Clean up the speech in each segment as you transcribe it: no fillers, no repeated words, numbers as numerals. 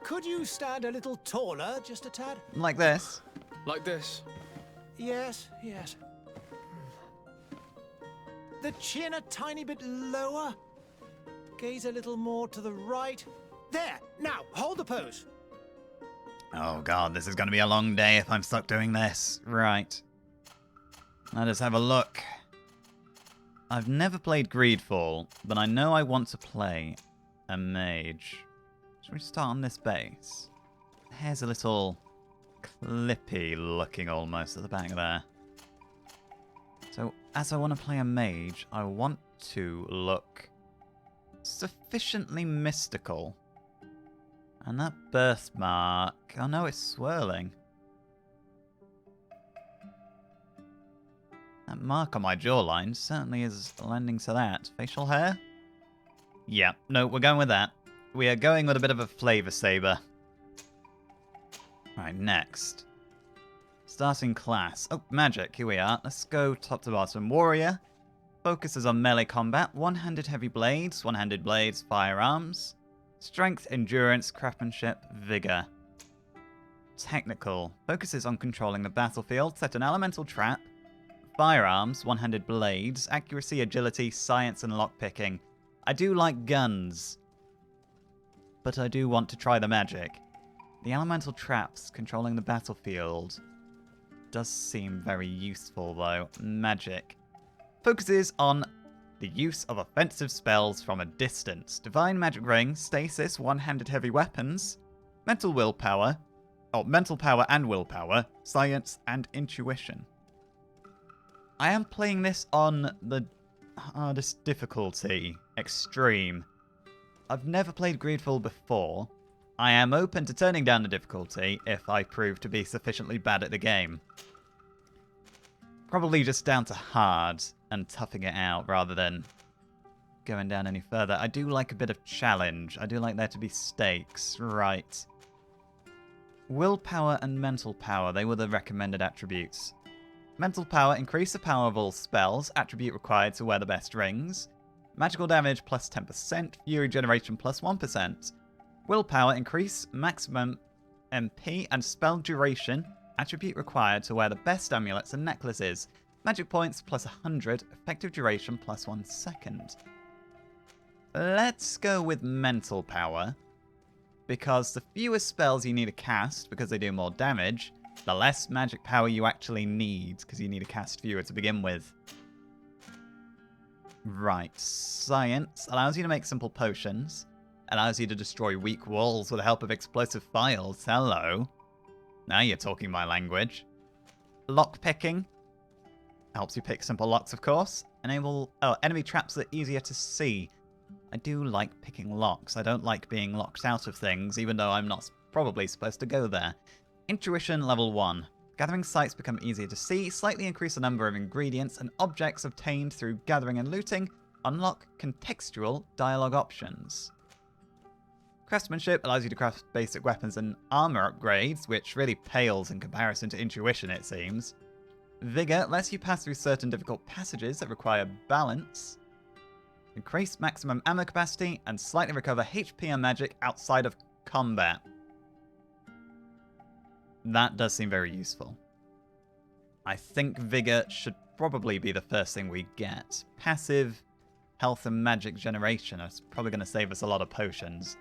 Could you stand a little taller, just a tad? Like this. Like this. Yes, yes. The chin a tiny bit lower. Gaze a little more to the right. There! Now, hold the pose. Oh god, this is going to be a long day if I'm stuck doing this. Right. Let us have a look. I've never played GreedFall, but I know I want to play a mage. Should we start on this base? The hair's a little clippy looking almost at the back there. So, as I want to play a mage, I want to look sufficiently mystical. And that birthmark, I know it's swirling. That mark on my jawline certainly is lending to that. Facial hair? Yeah, no, we're going with that. We are going with a bit of a flavor saber. Right, next. Starting class. Oh, magic, here we are. Let's go top to bottom. Warrior. Focuses on melee combat. One-handed heavy blades, one-handed blades, firearms. Strength, endurance, craftsmanship, vigor. Technical. Focuses on controlling the battlefield. Set an elemental trap. Firearms, one-handed blades, accuracy, agility, science, and lockpicking. I do like guns, but I do want to try the magic. The elemental traps controlling the battlefield does seem very useful, though. Magic. Focuses on the use of offensive spells from a distance. Divine magic ring, stasis, one-handed heavy weapons, mental willpower, mental power and willpower, science, and intuition. I am playing this on the hardest difficulty, extreme. I've never played GreedFall before. I am open to turning down the difficulty if I prove to be sufficiently bad at the game. Probably just down to hard and toughing it out rather than going down any further. I do like a bit of challenge. I do like there to be stakes. Right. Willpower and mental power, they were the recommended attributes. Mental power, increase the power of all spells, attribute required to wear the best rings. Magical damage plus 10%, fury generation plus 1%. Willpower, increase maximum MP and spell duration, attribute required to wear the best amulets and necklaces. Magic points plus 100, effective duration plus 1 second. Let's go with mental power, because the fewer spells you need to cast, because they do more damage, the less magic power you actually need, because you need to cast fewer to begin with. Right, science allows you to make simple potions, allows you to destroy weak walls with the help of explosive files. Hello. Now you're talking my language. Lockpicking helps you pick simple locks, of course. Enemy traps are easier to see. I do like picking locks. I don't like being locked out of things, even though I'm not probably supposed to go there. Intuition level 1. Gathering sights become easier to see, slightly increase the number of ingredients and objects obtained through gathering and looting, unlock contextual dialogue options. Craftsmanship allows you to craft basic weapons and armor upgrades, which really pales in comparison to intuition, it seems. Vigor lets you pass through certain difficult passages that require balance. Increase maximum ammo capacity and slightly recover HP and magic outside of combat. That does seem very useful. I think Vigor should probably be the first thing we get. Passive health and magic generation is probably going to save us a lot of potions.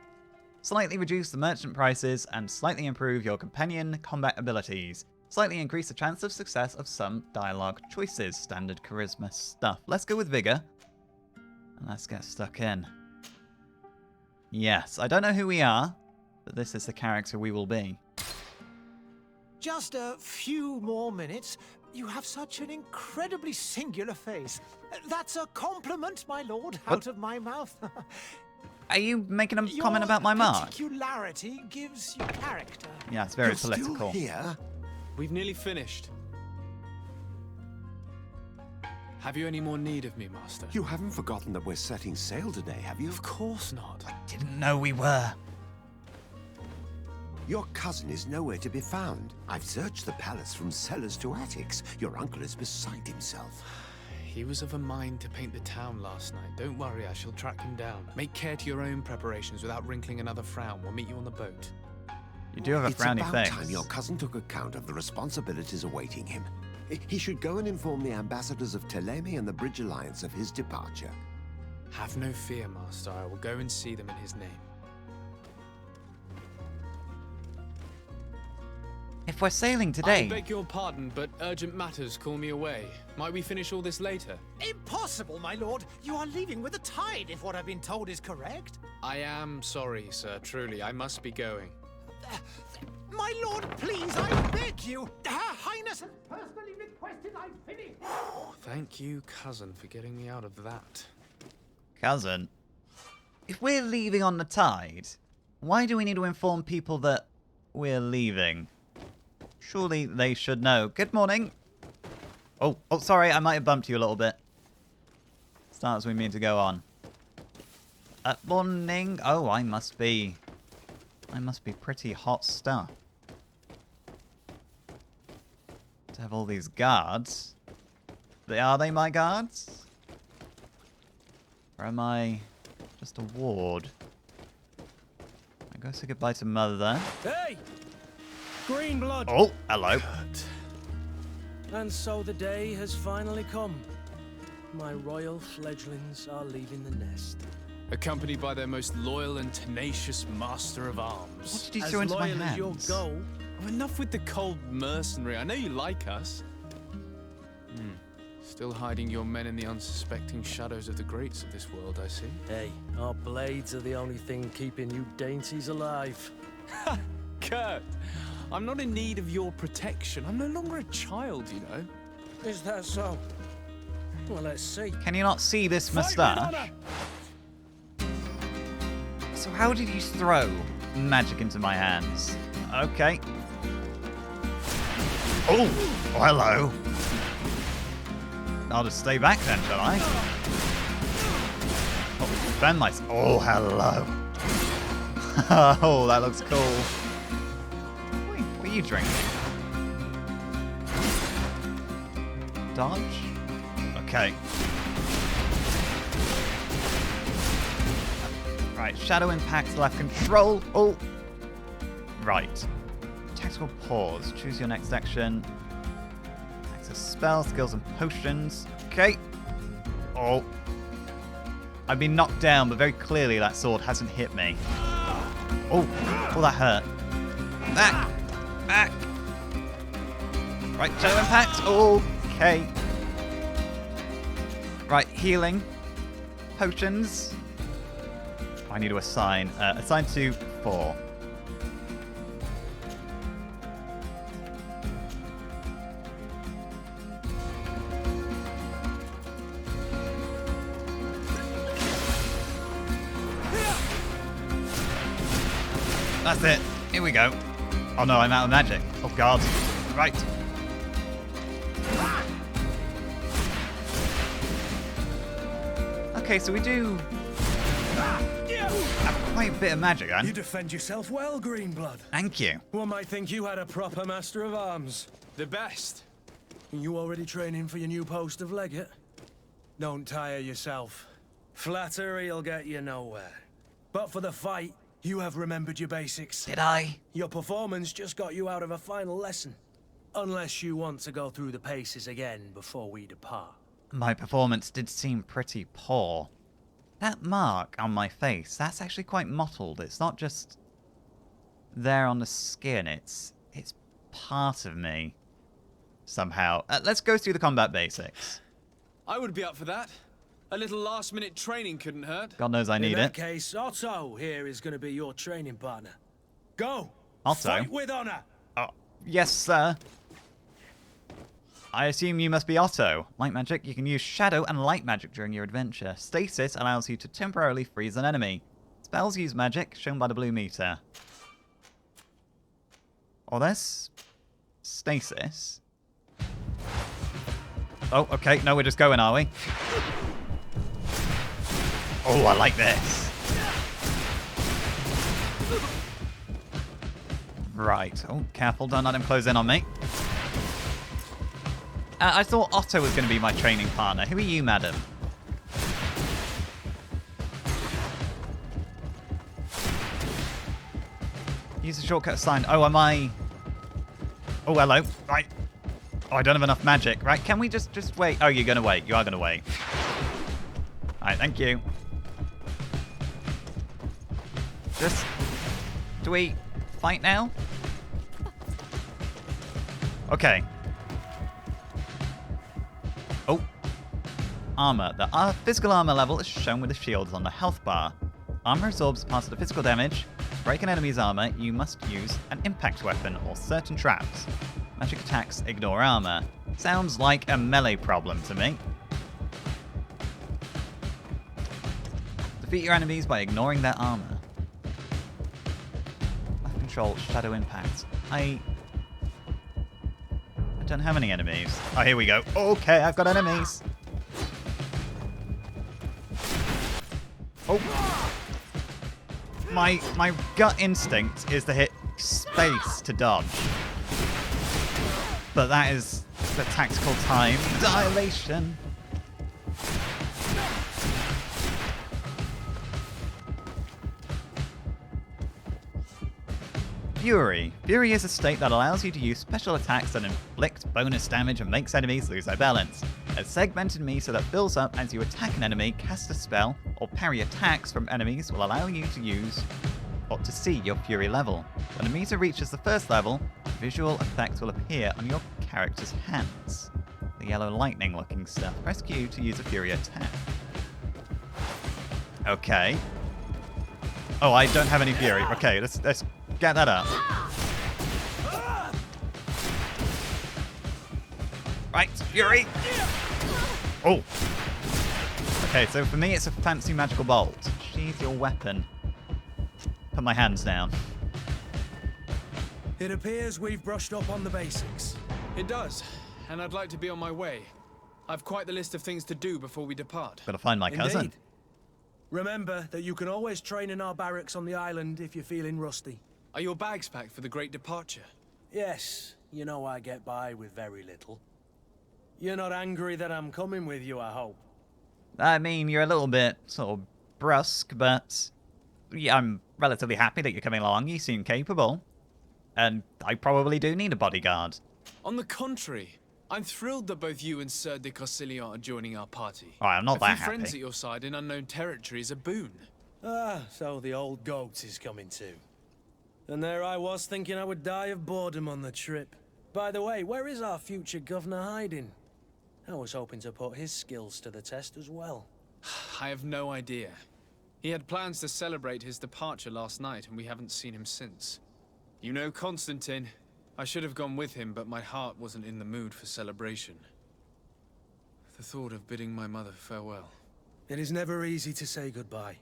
Slightly reduce the merchant prices and slightly improve your companion combat abilities. Slightly increase the chance of success of some dialogue choices. Standard charisma stuff. Let's go with Vigor. And let's get stuck in. Yes, I don't know who we are, but this is the character we will be. Just a few more minutes. You have such an incredibly singular face. That's a compliment, my lord, out of my mouth. Are you making a comment about my mark? Particularity gives you character. Yeah, it's very You're political. Still here? We've nearly finished. Have you any more need of me, Master? You haven't forgotten that we're setting sail today, have you? Of course not. Didn't know we were. Your cousin is nowhere to be found. I've searched the palace from cellars to attics. Your uncle is beside himself. He was of a mind to paint the town last night. Don't worry, I shall track him down. Make care to your own preparations without wrinkling another frown. We'll meet you on the boat. You do have a It's frowny about face. time your cousin took account of the responsibilities awaiting him. He should go and inform the ambassadors of Teleme and the Bridge Alliance of his departure. Have no fear, Master. I will go and see them in his name. If we're sailing today... I beg your pardon, but urgent matters call me away. Might we finish all this later? Impossible, my lord. You are leaving with the tide, if what I've been told is correct. I am sorry, sir. Truly, I must be going. My lord, please, I beg you. Her Highness has personally requested I finish. Thank you, cousin, for getting me out of that. Cousin, if we're leaving on the tide, why do we need to inform people that we're leaving? Surely they should know. Good morning. Oh, sorry, I might have bumped you a little bit. Start as we mean to go on. Morning. Oh, I must be pretty hot stuff. To have all these guards. Are they my guards? Or am I just a ward? I go say goodbye to Mother. Hey! Green blood! Oh, hello. And so the day has finally come. My royal fledglings are leaving the nest. Accompanied by their most loyal and tenacious master of arms. What did you As throw into my loyal as your hands? goal. Oh, enough with the cold mercenary. I know you like us. Still hiding your men in the unsuspecting shadows of the greats of this world, I see. Hey, our blades are the only thing keeping you dainties alive. Kurt, I'm not in need of your protection. I'm no longer a child, you know. Is that so? Well, let's see. Can you not see this Fight with moustache? honor! So how did you throw magic into my hands? Okay. Oh, hello. I'll just stay back then, shall I? Oh, defend myself. Oh, hello. Oh, that looks cool. Wait, what are you drinking? Dodge? Okay. Right, Shadow Impact, left control. Oh! Right. Tactical pause. Choose your next action. Access spell, skills, and potions. Okay. Oh. I've been knocked down, but very clearly that sword hasn't hit me. Oh, that hurt. Back! Back! Right, Shadow Impact. Okay. Right, healing. Potions. I need to assign. Assign to 4. That's it. Here we go. Oh no, I'm out of magic. Oh god. Right. Okay, so we do have quite a bit of magic, then. You defend yourself well, Greenblood. Thank you. One might think you had a proper master of arms. The best. You already training for your new post of legate? Don't tire yourself. Flattery'll get you nowhere. But for the fight, you have remembered your basics. Did I? Your performance just got you out of a final lesson. Unless you want to go through the paces again before we depart. My performance did seem pretty poor. That mark on my face, that's actually quite mottled. It's not just there on the skin, it's part of me. Somehow. Let's go through the combat basics. I would be up for that. A little last-minute training couldn't hurt. God knows I need In that it. case, Otto here is going to be your training partner. Go! Otto? Fight with honor! Oh, yes, sir. I assume you must be Otto. Light magic, you can use shadow and light magic during your adventure. Stasis allows you to temporarily freeze an enemy. Spells use magic, shown by the blue meter. Oh, there's stasis. Oh, okay. No, we're just going, are we? Oh, I like this. Right. Oh, careful. Don't let him close in on me. I thought Otto was going to be my training partner. Who are you, madam? Use the shortcut sign. Oh, am I... Oh, hello. Right. Oh, I don't have enough magic. Right, can we just wait? Oh, you're going to wait. You are going to wait. All right, thank you. Do we fight now? Okay. Oh. Armor. The physical armor level is shown with the shields on the health bar. Armor absorbs part of the physical damage. To break an enemy's armor, you must use an impact weapon or certain traps. Magic attacks ignore armor. Sounds like a melee problem to me. Defeat your enemies by ignoring their armor. Left control, shadow impact. I don't have any enemies. Oh, here we go. Okay, I've got enemies. Oh. My gut instinct is to hit space to dodge. But that is the tactical time dilation. Fury. Fury is a state that allows you to use special attacks that inflict bonus damage and makes enemies lose their balance. A segmented meter that builds up as you attack an enemy, cast a spell, or parry attacks from enemies will allow you to use or to see your Fury level. When a meter reaches the first level, a visual effect will appear on your character's hands. The yellow lightning looking stuff. Press Q to use a Fury attack. Okay. Oh, I don't have any Fury. Okay, let's get that up. Right, Fury! Oh! Okay, so for me it's a fancy magical bolt. Sheathe your weapon. Put my hands down. It appears we've brushed up on the basics. It does, and I'd like to be on my way. I've quite the list of things to do before we depart. Gotta find my cousin. Indeed. Remember that you can always train in our barracks on the island if you're feeling rusty. Are your bags packed for the great departure? Yes, you know I get by with very little. You're not angry that I'm coming with you, I hope. I mean, you're a little bit sort of brusque, but yeah, I'm relatively happy that you're coming along. You seem capable. And I probably do need a bodyguard. On the contrary, I'm thrilled that both you and Sir de Corsilian are joining our party. Alright, I'm not that happy. A few friends happy. at your side in unknown territory is a boon. Ah, so the old goat is coming too. And there I was thinking I would die of boredom on the trip. By the way, where is our future governor hiding? I was hoping to put his skills to the test as well. I have no idea. He had plans to celebrate his departure last night, and we haven't seen him since. You know Constantine. I should have gone with him, but my heart wasn't in the mood for celebration. The thought of bidding my mother farewell. It is never easy to say goodbye.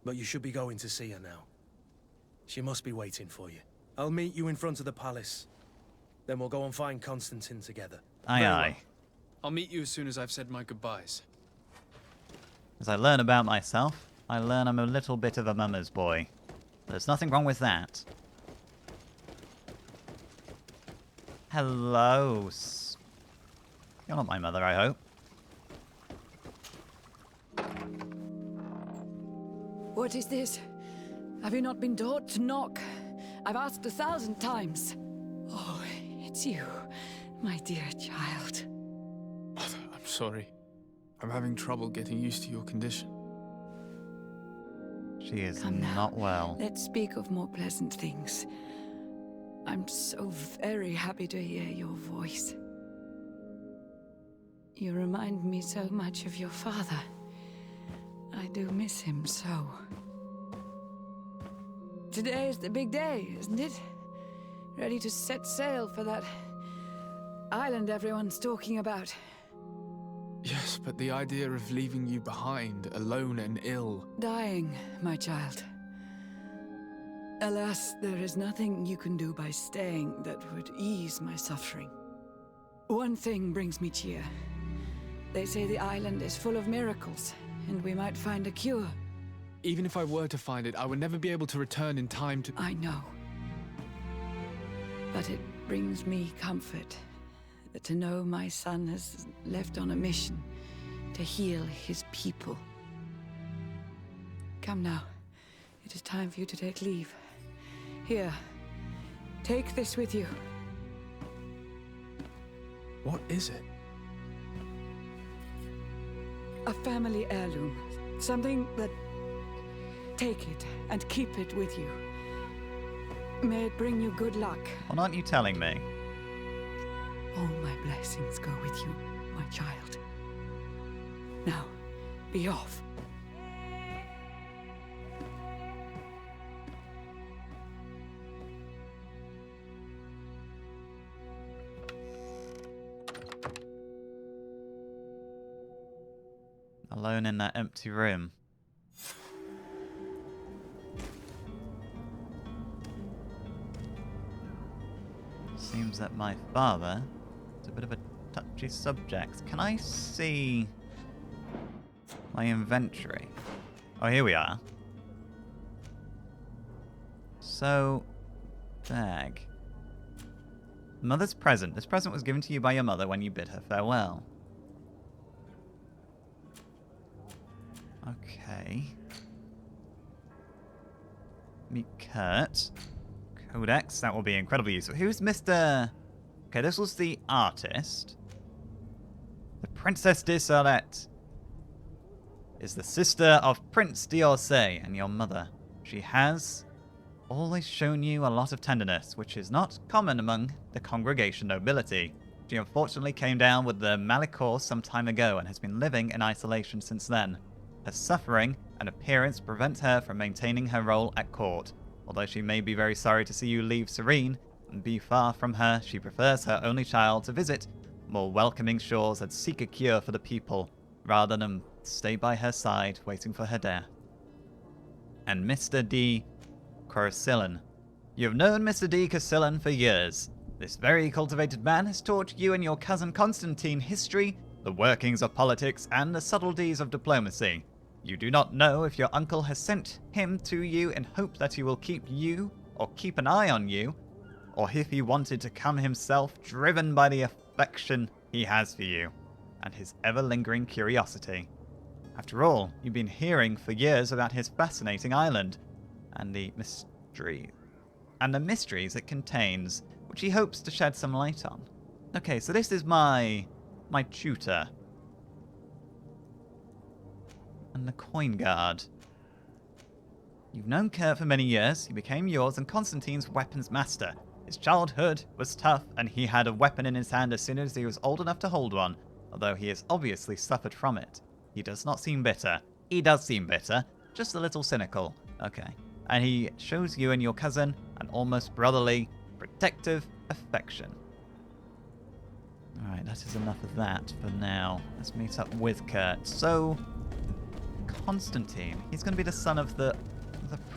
But you should be going to see her now. She must be waiting for you. I'll meet you in front of the palace. Then we'll go and find Constantine together. Aye, Very aye. well. I'll meet you as soon as I've said my goodbyes. As I learn about myself, I learn I'm a little bit of a mama's boy. There's nothing wrong with that. Hello. You're not my mother, I hope. What is this? Have you not been taught to knock? I've asked 1,000 times. Oh, it's you, my dear child. Mother, I'm sorry. I'm having trouble getting used to your condition. She is Come now. not well. Let's speak of more pleasant things. I'm so very happy to hear your voice. You remind me so much of your father. I do miss him so. Today is the big day, isn't it? Ready to set sail for that island everyone's talking about. Yes, but the idea of leaving you behind, alone and ill... Dying, my child. Alas, there is nothing you can do by staying that would ease my suffering. One thing brings me cheer. They say the island is full of miracles, and we might find a cure. Even if I were to find it, I would never be able to return in time to... I know. But it brings me comfort to know my son has left on a mission to heal his people. Come now. It is time for you to take leave. Here. Take this with you. What is it? A family heirloom. Something that... Take it and keep it with you. May it bring you good luck. Well, aren't you telling me? All my blessings go with you, my child. Now, be off. Alone in that empty room. Seems that my father is a bit of a touchy subject. Can I see my inventory? Oh, here we are. So, bag. Mother's present. This present was given to you by your mother when you bid her farewell. Okay. Meet Kurt. Codex, that will be incredibly useful. Who's Mr... Okay, this was the artist. The Princess de Salette is the sister of Prince d'Orsay and your mother. She has always shown you a lot of tenderness, which is not common among the congregation nobility. She unfortunately came down with the Malicour some time ago and has been living in isolation since then. Her suffering and appearance prevent her from maintaining her role at court. Although she may be very sorry to see you leave Serene and be far from her, she prefers her only child to visit more welcoming shores and seek a cure for the people, rather than stay by her side waiting for her death. And Mr. D. Corsillan. You have known Mr. D. Corsillan for years. This very cultivated man has taught you and your cousin Constantine history, the workings of politics, and the subtleties of diplomacy. You do not know if your uncle has sent him to you in hope that he will keep you, or keep an eye on you, or if he wanted to come himself, driven by the affection he has for you, and his ever-lingering curiosity. After all, you've been hearing for years about his fascinating island, and the mysteries it contains, which he hopes to shed some light on. Okay, so this is my tutor. And the coin guard. You've known Kurt for many years. He became yours and Constantine's weapons master. His childhood was tough, and he had a weapon in his hand as soon as he was old enough to hold one, although he has obviously suffered from it. He does not seem bitter. He does seem bitter, just a little cynical. Okay. And he shows you and your cousin an almost brotherly, protective affection. Alright, that is enough of that for now. Let's meet up with Kurt. So, Constantine. He's going to be the son of the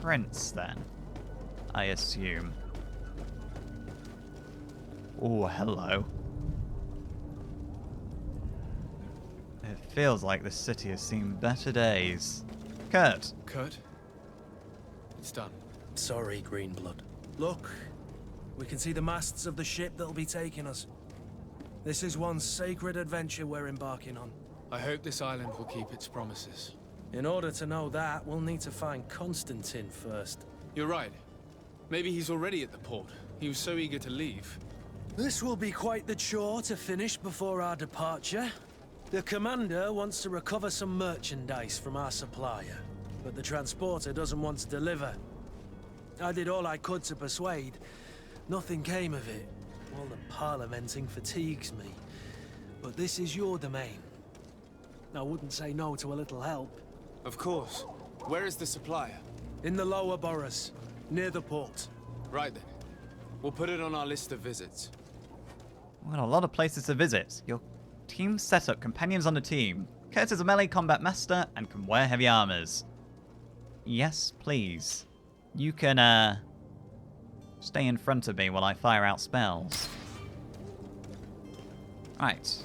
prince, then, I assume. Oh, hello. It feels like this city has seen better days. Kurt. Kurt? It's done. Sorry, Greenblood. Look, we can see the masts of the ship that'll be taking us. This is one sacred adventure we're embarking on. I hope this island will keep its promises. In order to know that, we'll need to find Constantine first. You're right. Maybe he's already at the port. He was so eager to leave. This will be quite the chore to finish before our departure. The commander wants to recover some merchandise from our supplier, but the transporter doesn't want to deliver. I did all I could to persuade. Nothing came of it. All the parliamenting fatigues me. But this is your domain. I wouldn't say no to a little help. Of course. Where is the supplier? In the lower boroughs, near the port. Right then. We'll put it on our list of visits. We've got a lot of places to visit. Your team setup, companions on the team. Kurt is a melee combat master and can wear heavy armors. Yes, please. You can, stay in front of me while I fire out spells. Right.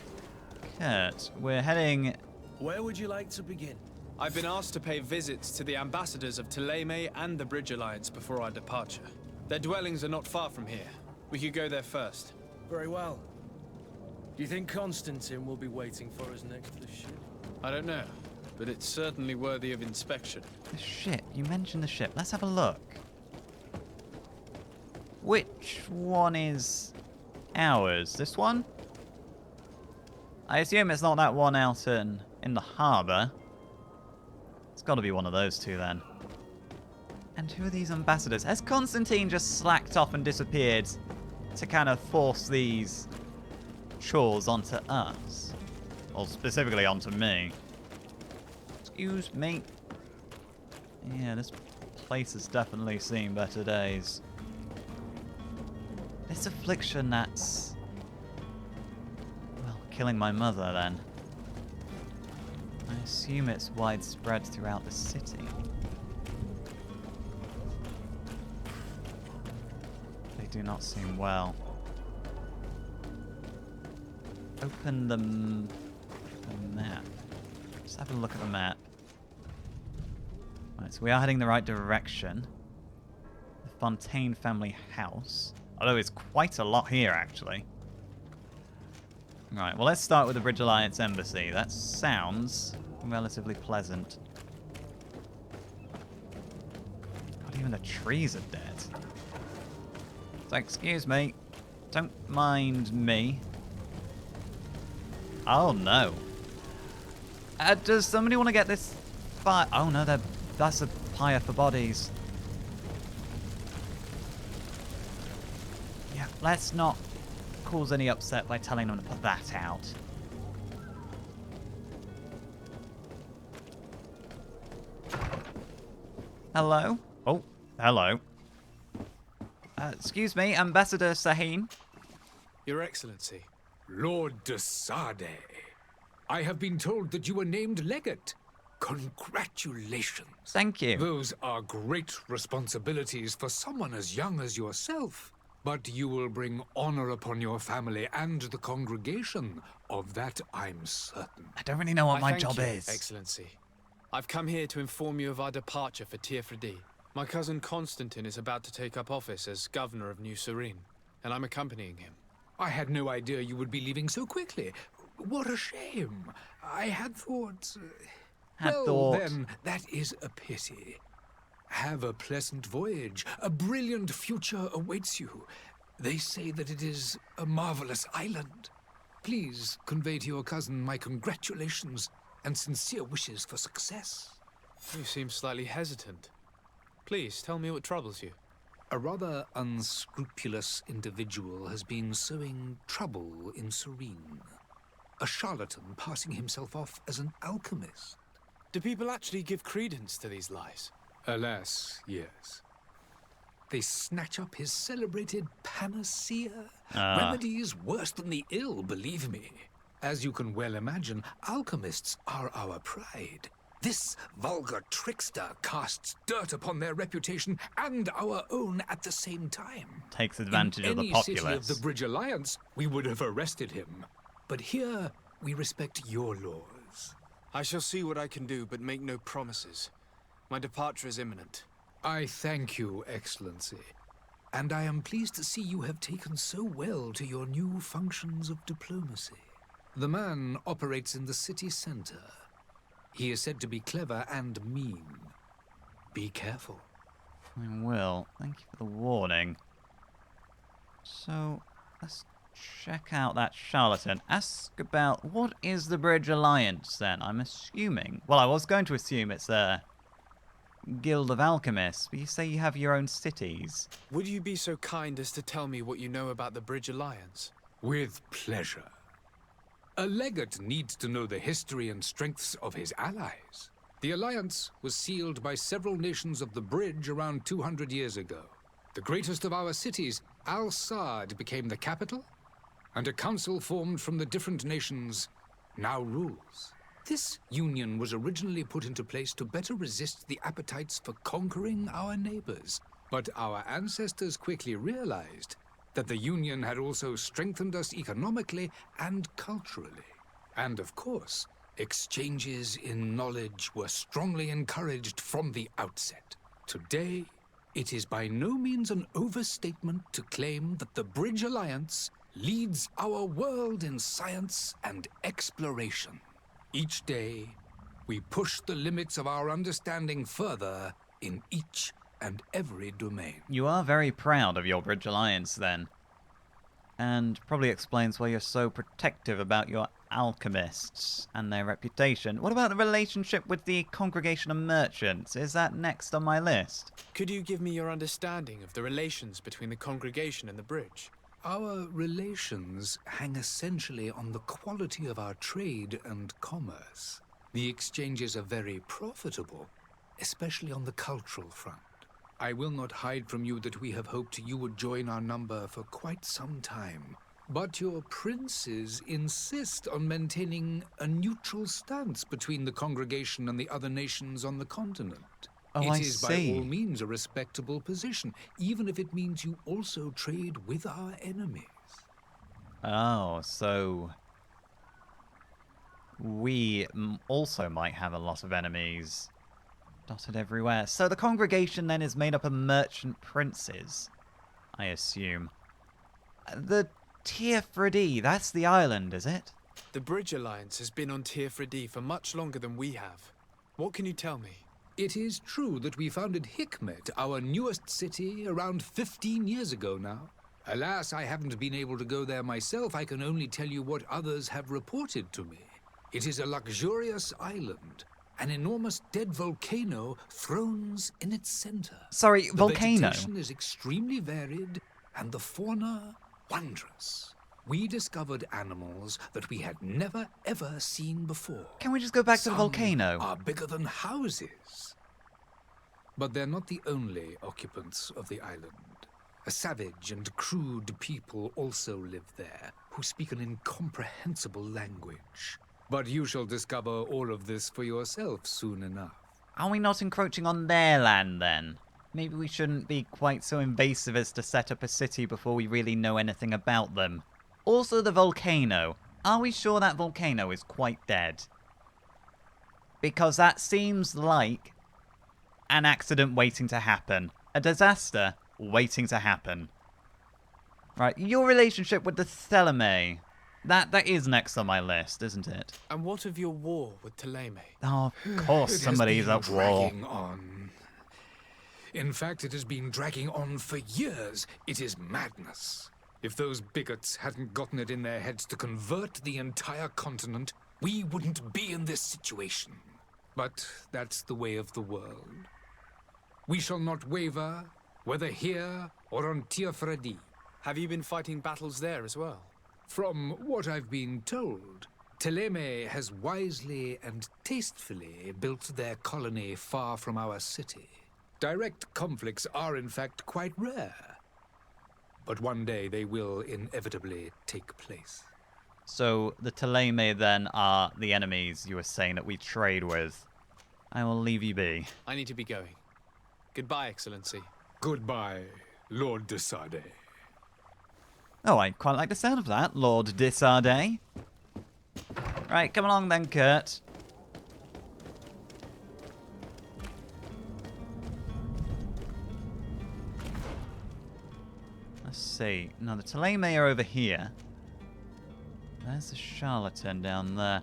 Kurt, we're heading... Where would you like to begin? I've been asked to pay visits to the ambassadors of Thélème and the Bridge Alliance before our departure. Their dwellings are not far from here. We could go there first. Very well. Do you think Constantine will be waiting for us next to the ship? I don't know, but it's certainly worthy of inspection. The ship. You mentioned the ship. Let's have a look. which one is ours? This one? I assume it's not that one out in the harbour. It's got to be one of those two then. And who are these ambassadors? Has Constantine just slacked off and disappeared to kind of force these chores onto us? Or specifically onto me? Excuse me. Yeah, this place has definitely seen better days. This affliction that's... well, killing my mother then. I assume it's widespread throughout the city. They do not seem well. Open the map. Just have a look at the map. Right, so we are heading the right direction. The Fontaine family house. Although it's quite a lot here, actually. Right, well, let's start with the Bridge Alliance Embassy. That sounds relatively pleasant. God, even the trees are dead. So, excuse me. Don't mind me. Oh, no. Does somebody want to get this fire? Oh, no, that's a pyre for bodies. Yeah, let's not cause any upset by telling them to put that out. Hello? Oh, hello. Excuse me, Ambassador Sahin? Your Excellency. Lord de Sade, I have been told that you were named legate. Congratulations. Thank you. Those are great responsibilities for someone as young as yourself. But you will bring honor upon your family and the congregation. Of that, I'm certain. I don't really know what my job thank you, is. Excellency. I've come here to inform you of our departure for Tiefredi. My cousin Constantine is about to take up office as governor of New Serene, and I'm accompanying him. I had no idea you would be leaving so quickly. What a shame. I had thought... then, that is a pity. Have a pleasant voyage. A brilliant future awaits you. They say that it is a marvelous island. Please convey to your cousin my congratulations and sincere wishes for success. You seem slightly hesitant. Please, tell me what troubles you. A rather unscrupulous individual has been sowing trouble in Serene. A charlatan passing himself off as an alchemist. Do people actually give credence to these lies? Alas, yes. They snatch up his celebrated panacea. Remedies worse than the ill, believe me. As you can well imagine, alchemists are our pride. This vulgar trickster casts dirt upon their reputation and our own at the same time. Takes advantage of the populace. In any city of the Bridge Alliance, we would have arrested him. But here, we respect your laws. I shall see what I can do, but make no promises. My departure is imminent. I thank you, Excellency. And I am pleased to see you have taken so well to your new functions of diplomacy. The man operates in the city center. He is said to be clever and mean. Be careful. I will. Thank you for the warning. So, let's check out that charlatan. Ask about what is the Bridge Alliance then? I'm assuming. Well, I was going to assume it's a guild of alchemists, but you say you have your own cities. Would you be so kind as to tell me what you know about the Bridge Alliance? With pleasure. A legate needs to know the history and strengths of his allies. The alliance was sealed by several nations of the Bridge around 200 years ago. The greatest of our cities, Al-Sad, became the capital, and a council formed from the different nations now rules. This union was originally put into place to better resist the appetites for conquering our neighbors. But our ancestors quickly realized that the Union had also strengthened us economically and culturally. And of course, exchanges in knowledge were strongly encouraged from the outset. Today, it is by no means an overstatement to claim that the Bridge Alliance leads our world in science and exploration. Each day, we push the limits of our understanding further in each and every domain. You are very proud of your Bridge Alliance, then. And probably explains why you're so protective about your alchemists and their reputation. What about the relationship with the Congregation of Merchants? Is that next on my list? Could you give me your understanding of the relations between the congregation and the bridge? Our relations hang essentially on the quality of our trade and commerce. The exchanges are very profitable, especially on the cultural front. I will not hide from you that we have hoped you would join our number for quite some time. But your princes insist on maintaining a neutral stance between the congregation and the other nations on the continent. Oh, It I is by see. all means a respectable position, even if it means you also trade with our enemies. Oh, so we also might have a lot of enemies dotted everywhere. So the congregation then is made up of merchant princes, I assume. The Tier that's the island, is it? The Bridge Alliance has been on Tier for much longer than we have. What can you tell me? It is true that we founded Hikmet, our newest city, around 15 years ago now. Alas, I haven't been able to go there myself. I can only tell you what others have reported to me. It is a luxurious island. An enormous dead volcano thrones in its center. Sorry, The volcano? vegetation is extremely varied, and the fauna wondrous. We discovered animals that we had never ever seen before. Can we just go back to the Some volcano? are bigger than houses. But they're not the only occupants of the island. A savage and crude people also live there, who speak an incomprehensible language. But you shall discover all of this for yourself soon enough. Are we not encroaching on their land, then? Maybe we shouldn't be quite so invasive as to set up a city before we really know anything about them. Also, the volcano. Are we sure that volcano is quite dead? Because that seems like an accident waiting to happen. A disaster waiting to happen. Right, your relationship with the Theleme. That is next on my list, isn't it? And what of your war with Ptolemy? Oh, of course, It has somebody's been at war. dragging on. In fact, it has been dragging on for years. It is madness. If those bigots hadn't gotten it in their heads to convert the entire continent, we wouldn't be in this situation. But that's the way of the world. We shall not waver, whether here or on Tier. Have you been fighting battles there as well? From what I've been told, Ptolemy has wisely and tastefully built their colony far from our city. Direct conflicts are in fact quite rare. But one day they will inevitably take place. So the Ptolemy then are the enemies you were saying that we trade with. I will leave you be. I need to be going. Goodbye, Excellency. Goodbye, Lord de Sade. Oh, I quite like the sound of that, Lord Disarday. Right, come along then, Kurt. Let's see. Now, the Ptolemy are over here. There's the charlatan down there.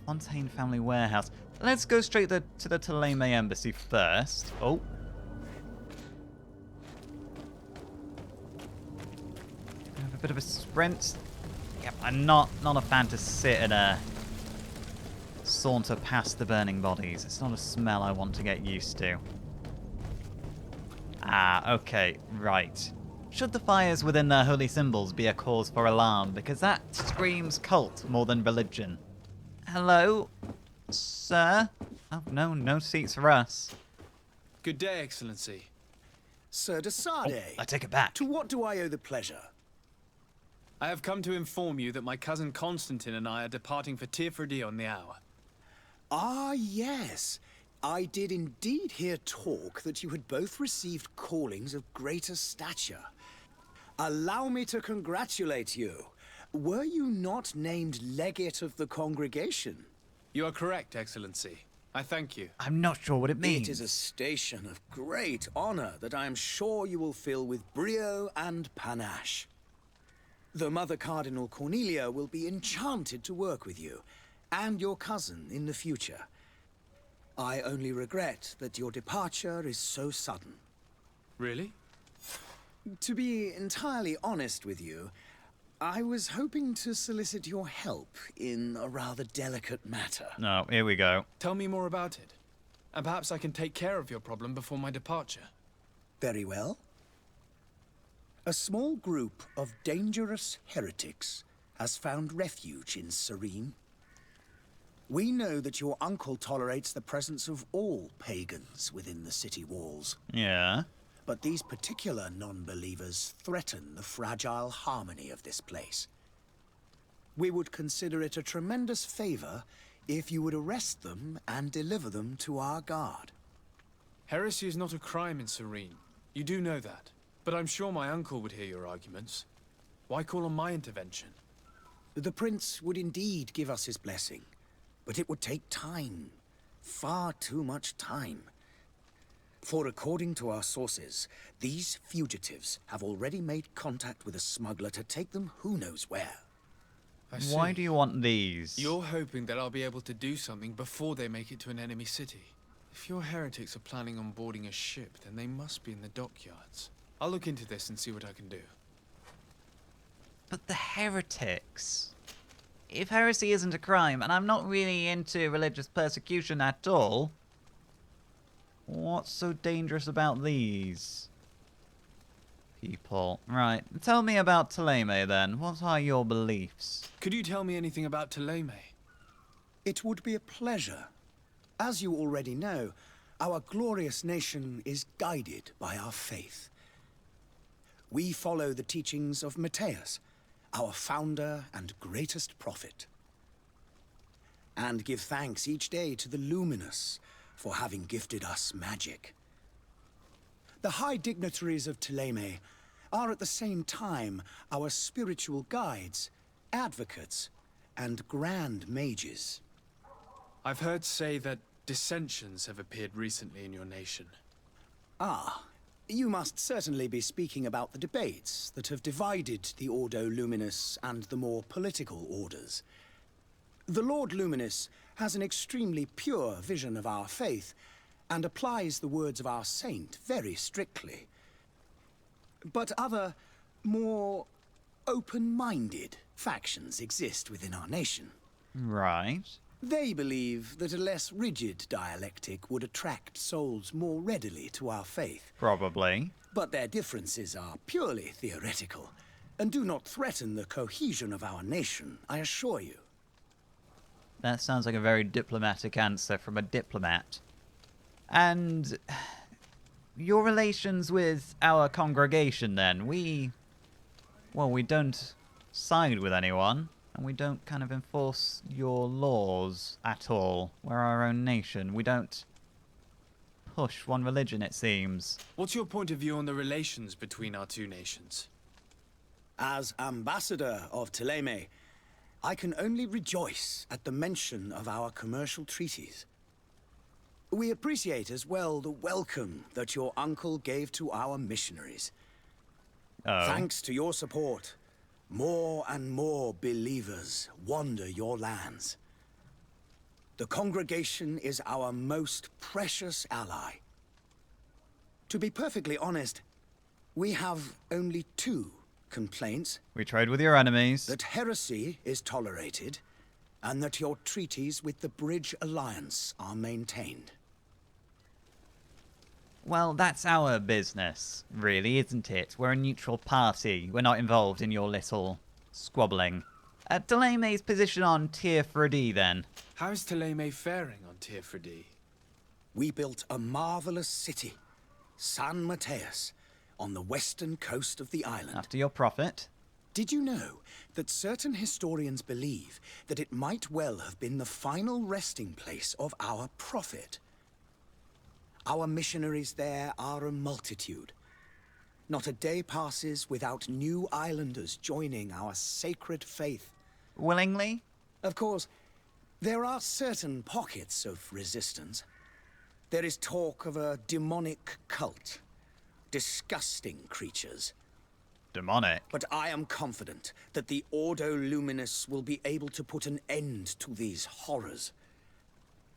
Fontaine Family Warehouse. Let's go straight to the Ptolemy Embassy first. Oh. Have a bit of a sprint. Yep, I'm not a fan to sit and saunter past the burning bodies. It's not a smell I want to get used to. Ah, okay, right. Should the fires within their holy symbols be a cause for alarm? Because that screams cult more than religion. Hello, sir? Oh, no seats for us. Good day, Excellency. Sir de Sade, I take it back. to what do I owe the pleasure? I have come to inform you that my cousin Constantine and I are departing for Tier on the hour. Ah, yes. I did indeed hear talk that you had both received callings of greater stature. Allow me to congratulate you. Were you not named legate of the congregation? You are correct, Excellency. I thank you. I'm not sure what it means. It is a station of great honor that I am sure you will fill with brio and panache. The Mother Cardinal Cornelia will be enchanted to work with you, and your cousin in the future. I only regret that your departure is so sudden. Really? To be entirely honest with you, I was hoping to solicit your help in a rather delicate matter. No, here we go. Tell me more about it. And perhaps I can take care of your problem before my departure. Very well. A small group of dangerous heretics has found refuge in Serene. We know that your uncle tolerates the presence of all pagans within the city walls. Yeah. But these particular non-believers threaten the fragile harmony of this place. We would consider it a tremendous favor if you would arrest them and deliver them to our guard. Heresy is not a crime in Serene. You do know that. But I'm sure my uncle would hear your arguments. Why call on my intervention? The prince would indeed give us his blessing, but it would take time. Far too much time. For according to our sources, these fugitives have already made contact with a smuggler to take them who knows where. I see. Why do you want these? You're hoping that I'll be able to do something before they make it to an enemy city. If your heretics are planning on boarding a ship, then they must be in the dockyards. I'll look into this and see what I can do. But the heretics... If heresy isn't a crime, and I'm not really into religious persecution at all, what's so dangerous about these people? Right, tell me about Ptolemy then. What are your beliefs? Could you tell me anything about Ptolemy? It would be a pleasure. As you already know, our glorious nation is guided by our faith. We follow the teachings of Matthias, our founder and greatest prophet, and give thanks each day to the Luminous for having gifted us magic. The high dignitaries of Ptolemy are at the same time our spiritual guides, advocates, and grand mages. I've heard say that dissensions have appeared recently in your nation. Ah, you must certainly be speaking about the debates that have divided the Ordo Luminous and the more political orders. The Lord Luminous has an extremely pure vision of our faith and applies the words of our saint very strictly. But other, more open-minded factions exist within our nation. Right. They believe that a less rigid dialectic would attract souls more readily to our faith. Probably. But their differences are purely theoretical, and do not threaten the cohesion of our nation, I assure you. That sounds like a very diplomatic answer from a diplomat. And your relations with our congregation then, we don't side with anyone, and we don't kind of enforce your laws at all. We're our own nation. We don't push one religion, it seems. What's your point of view on the relations between our two nations? As ambassador of Ptolemy, I can only rejoice at the mention of our commercial treaties. We appreciate as well the welcome that your uncle gave to our missionaries. Oh. Thanks to your support, more and more believers wander your lands. The congregation is our most precious ally. To be perfectly honest, we have only two complaints. We trade with your enemies. That heresy is tolerated, and that your treaties with the Bridge Alliance are maintained. Well, that's our business, really, isn't it? We're a neutral party. We're not involved in your little squabbling. Ptolemy's position on Tier 3D, then. How is Ptolemy faring on Tier 3D? We built a marvelous city, San Mateus, on the western coast of the island. After your prophet. Did you know that certain historians believe that it might well have been the final resting place of our prophet? Our missionaries there are a multitude. Not a day passes without new islanders joining our sacred faith. Willingly? Of course, there are certain pockets of resistance. There is talk of a demonic cult. Disgusting creatures. Demonic. But I am confident that the Ordo Luminous will be able to put an end to these horrors.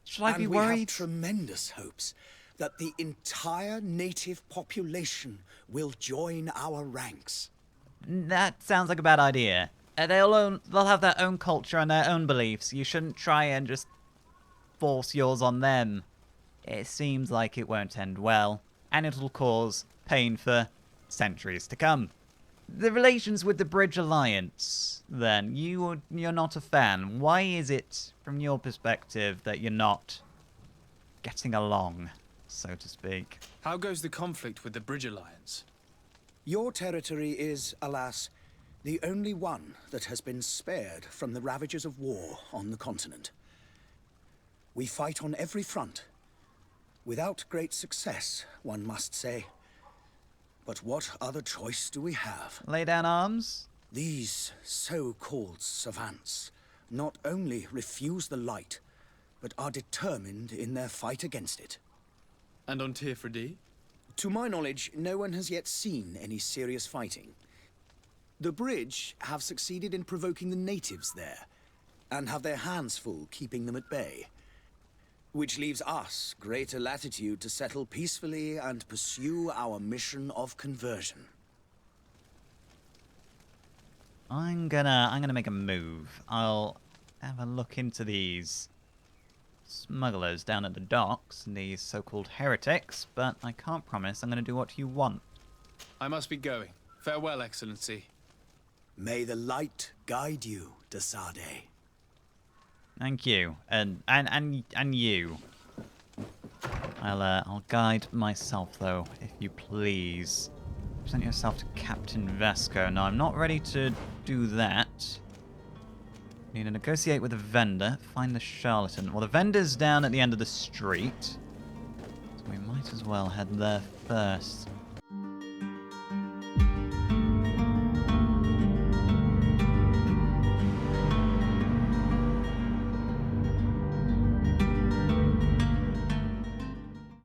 Should I be And we have worried? tremendous hopes that the entire native population will join our ranks. That sounds like a bad idea. They'll have their own culture and their own beliefs. You shouldn't try and just force yours on them. It seems like it won't end well, and it'll cause pain for centuries to come. The relations with the Bridge Alliance, then, you're not a fan. Why is it, from your perspective, that you're not getting along, so to speak? How goes the conflict with the Bridge Alliance? Your territory is, alas, the only one that has been spared from the ravages of war on the continent. We fight on every front. Without great success, one must say. But what other choice do we have? Lay down arms? These so-called savants not only refuse the light, but are determined in their fight against it. And on Tirfredi? To my knowledge, no one has yet seen any serious fighting. The Bridge have succeeded in provoking the natives there, and have their hands full keeping them at bay. Which leaves us greater latitude to settle peacefully and pursue our mission of conversion. I'm gonna make a move. I'll have a look into these smugglers down at the docks, and these so-called heretics, but I can't promise I'm gonna do what you want. I must be going. Farewell, Excellency. May the light guide you, de Sade. Thank you, and you. I'll guide myself though, if you please. Present yourself to Captain Vesco. No, I'm not ready to do that. Need to negotiate with the vendor. Find the charlatan. Well, the vendor's down at the end of the street, so we might as well head there first.